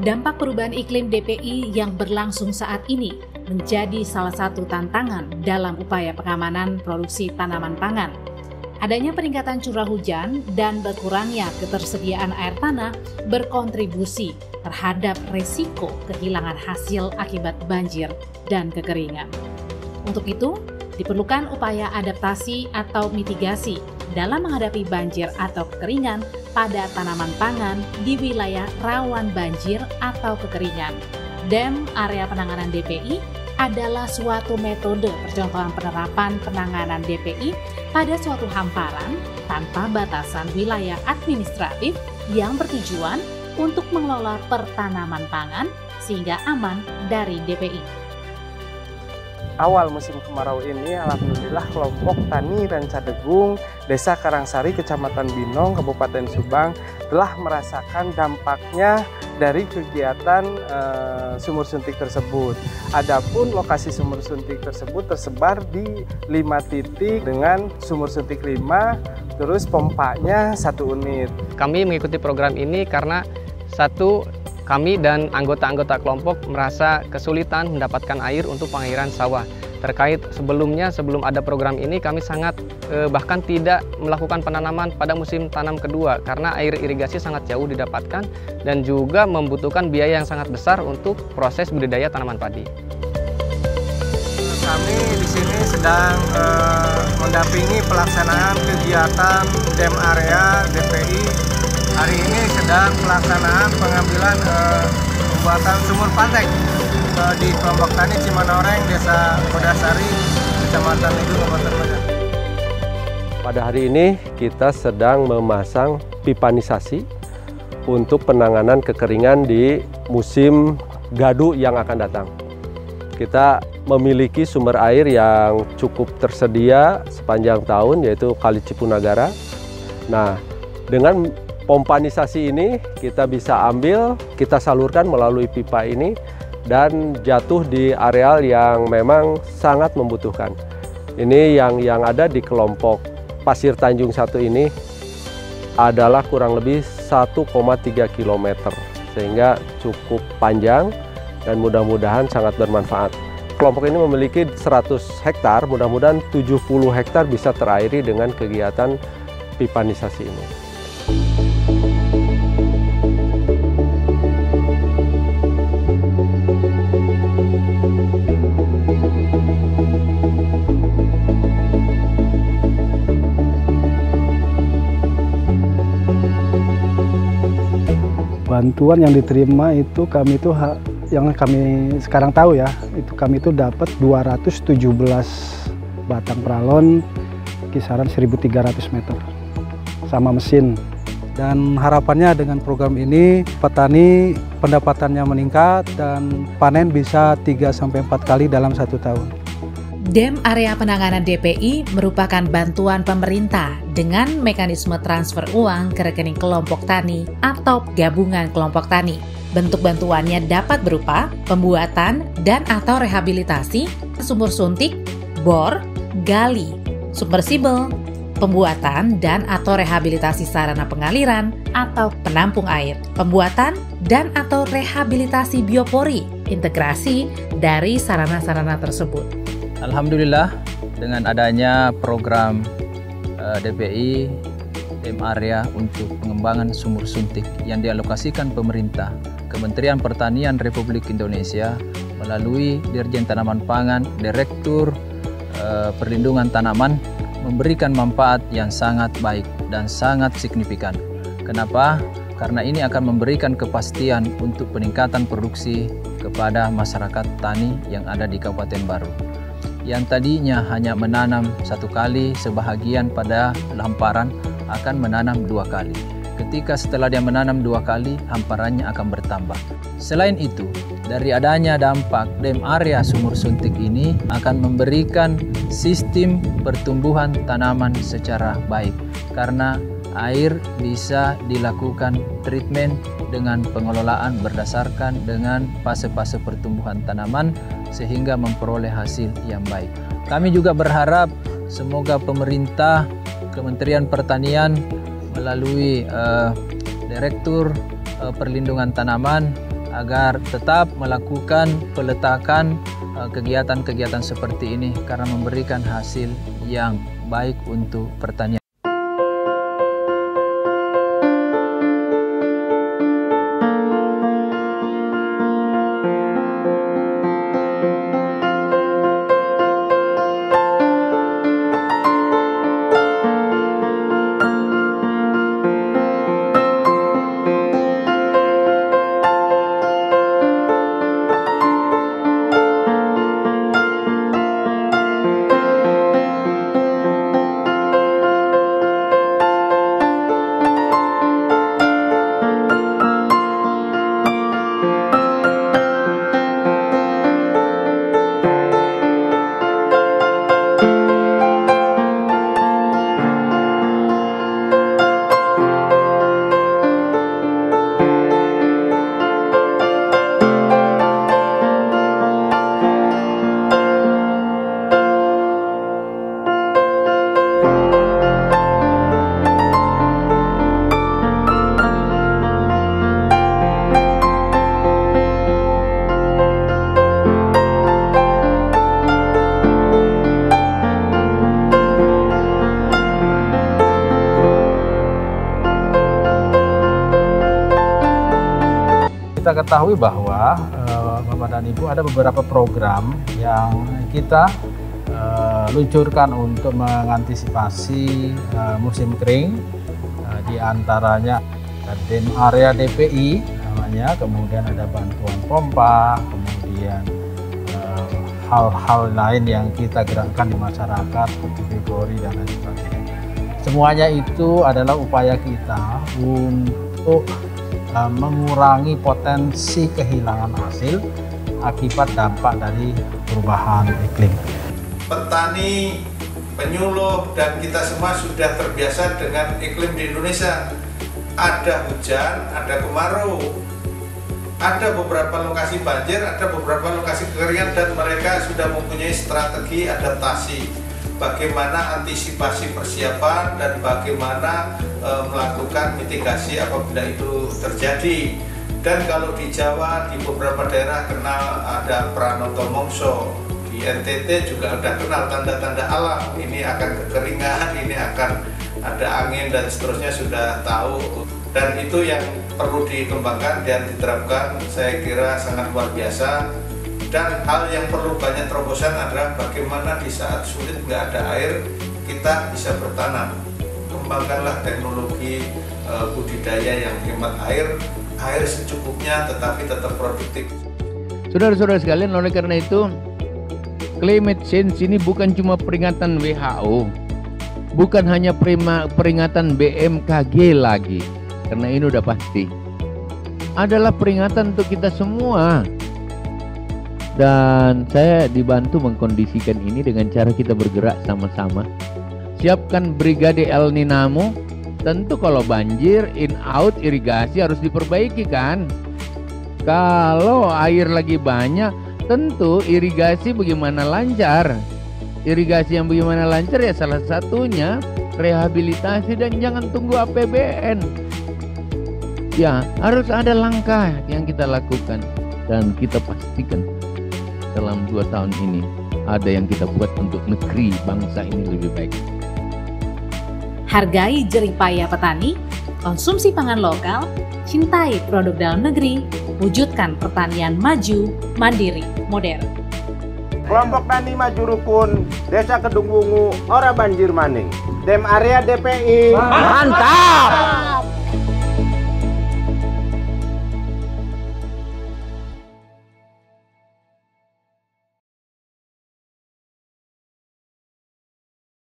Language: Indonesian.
Dampak perubahan iklim DPI yang berlangsung saat ini menjadi salah satu tantangan dalam upaya pengamanan produksi tanaman pangan. Adanya peningkatan curah hujan dan berkurangnya ketersediaan air tanah berkontribusi terhadap resiko kehilangan hasil akibat banjir dan kekeringan. Untuk itu, diperlukan upaya adaptasi atau mitigasi dalam menghadapi banjir atau kekeringan pada tanaman pangan di wilayah rawan banjir atau kekeringan. DEM Area Penanganan DPI adalah suatu metode percontohan penerapan penanganan DPI pada suatu hamparan tanpa batasan wilayah administratif yang bertujuan untuk mengelola pertanaman pangan sehingga aman dari DPI. Awal musim kemarau ini, alhamdulillah kelompok tani Rancadegung, Desa Karangsari, Kecamatan Binong, Kabupaten Subang telah merasakan dampaknya dari kegiatan sumur suntik tersebut. Adapun lokasi sumur suntik tersebut tersebar di 5 titik dengan sumur suntik 5, terus pompanya 1 unit. Kami mengikuti program ini karena kami dan anggota-anggota kelompok merasa kesulitan mendapatkan air untuk pengairan sawah. Sebelum ada program ini kami bahkan tidak melakukan penanaman pada musim tanam kedua karena air irigasi sangat jauh didapatkan dan juga membutuhkan biaya yang sangat besar untuk proses budidaya tanaman padi. Kami di sini sedang mendampingi pelaksanaan kegiatan DEM Area DPI. Hari ini sedang pelaksanaan pengambilan pembuatan sumur pantek di kelompok tani Cimanoreng, Desa Kodasari, Kecamatan Lidu, Kabupaten Banjar. Pada hari ini kita sedang memasang pipanisasi untuk penanganan kekeringan di musim gadu yang akan datang. Kita memiliki sumber air yang cukup tersedia sepanjang tahun, yaitu Kali Cipunagara. Nah, dengan pompanisasi ini kita bisa kita salurkan melalui pipa ini dan jatuh di areal yang memang sangat membutuhkan. Ini yang ada di kelompok Pasir Tanjung 1 ini adalah kurang lebih 1,3 km, sehingga cukup panjang dan mudah-mudahan sangat bermanfaat. Kelompok ini memiliki 100 hektar, mudah-mudahan 70 hektar bisa terairi dengan kegiatan pipanisasi ini. Bantuan yang diterima itu yang kami sekarang tahu ya, itu kami itu dapat 217 batang pralon kisaran 1.300 meter sama mesin. Dan harapannya dengan program ini petani pendapatannya meningkat dan panen bisa 3-4 kali dalam 1 tahun. DEM Area Penanganan DPI merupakan bantuan pemerintah dengan mekanisme transfer uang ke rekening kelompok tani atau gabungan kelompok tani. Bentuk bantuannya dapat berupa pembuatan dan atau rehabilitasi sumur suntik, bor, gali, submersibel, pembuatan dan atau rehabilitasi sarana pengaliran atau penampung air, pembuatan dan atau rehabilitasi biopori, integrasi dari sarana-sarana tersebut. Alhamdulillah, dengan adanya program DPI DEM Area untuk pengembangan sumur suntik yang dialokasikan pemerintah, Kementerian Pertanian Republik Indonesia melalui Dirjen Tanaman Pangan, Direktur Perlindungan Tanaman memberikan manfaat yang sangat baik dan sangat signifikan. Kenapa? Karena ini akan memberikan kepastian untuk peningkatan produksi kepada masyarakat tani yang ada di Kabupaten Baru. Yang tadinya hanya menanam 1 kali, sebahagian pada hamparan akan menanam 2 kali. Ketika setelah dia menanam 2 kali, hamparannya akan bertambah. Selain itu, dari adanya dampak DEM Area sumur suntik ini akan memberikan sistem pertumbuhan tanaman secara baik, karena air bisa dilakukan treatment dengan pengelolaan berdasarkan dengan fase-fase pertumbuhan tanaman sehingga memperoleh hasil yang baik. Kami juga berharap semoga pemerintah, Kementerian Pertanian melalui Direktur Perlindungan Tanaman agar tetap melakukan peletakan kegiatan-kegiatan seperti ini karena memberikan hasil yang baik untuk pertanian. Kita ketahui bahwa Bapak dan Ibu ada beberapa program yang kita luncurkan untuk mengantisipasi musim kering, di antaranya DEM area DPI namanya, kemudian ada bantuan pompa, kemudian hal-hal lain yang kita gerakkan di masyarakat seperti BGORI dan lain sebagainya. Semuanya itu adalah upaya kita untuk mengurangi potensi kehilangan hasil akibat dampak dari perubahan iklim. Petani, penyuluh, dan kita semua sudah terbiasa dengan iklim di Indonesia. Ada hujan, ada kemarau, ada beberapa lokasi banjir, ada beberapa lokasi kekeringan, dan mereka sudah mempunyai strategi adaptasi. Bagaimana antisipasi persiapan dan bagaimana melakukan mitigasi apabila itu terjadi. Dan kalau di Jawa, di beberapa daerah kenal ada Pranoto Mongso, di NTT juga udah kenal tanda-tanda alam, ini akan kekeringan, ini akan ada angin dan seterusnya sudah tahu. Dan itu yang perlu dikembangkan dan diterapkan, saya kira sangat luar biasa. Dan hal yang perlu banyak terobosan adalah bagaimana di saat sulit nggak ada air, kita bisa bertanam. Kembangkanlah teknologi budidaya yang hemat air secukupnya tetapi tetap produktif. Saudara-saudara sekalian, oleh karena itu climate change ini bukan cuma peringatan WHO, bukan hanya peringatan BMKG lagi, karena ini udah pasti adalah peringatan untuk kita semua. Dan saya dibantu mengkondisikan ini dengan cara kita bergerak sama-sama. Siapkan Brigade El Ninamu. Tentu kalau banjir, in out irigasi harus diperbaiki kan. Kalau air lagi banyak, tentu irigasi bagaimana lancar. Irigasi yang bagaimana lancar ya salah satunya rehabilitasi, dan jangan tunggu APBN. Ya, harus ada langkah yang kita lakukan, dan kita pastikan dalam 2 tahun ini ada yang kita buat untuk negeri bangsa ini lebih baik. Hargai jerih payah petani, konsumsi pangan lokal, cintai produk dalam negeri, wujudkan pertanian maju, mandiri, modern. Kelompok Tani Maju Rukun, Desa Kedung Wungu, Ora Banjir Maning, DEM area DPI. Mantap!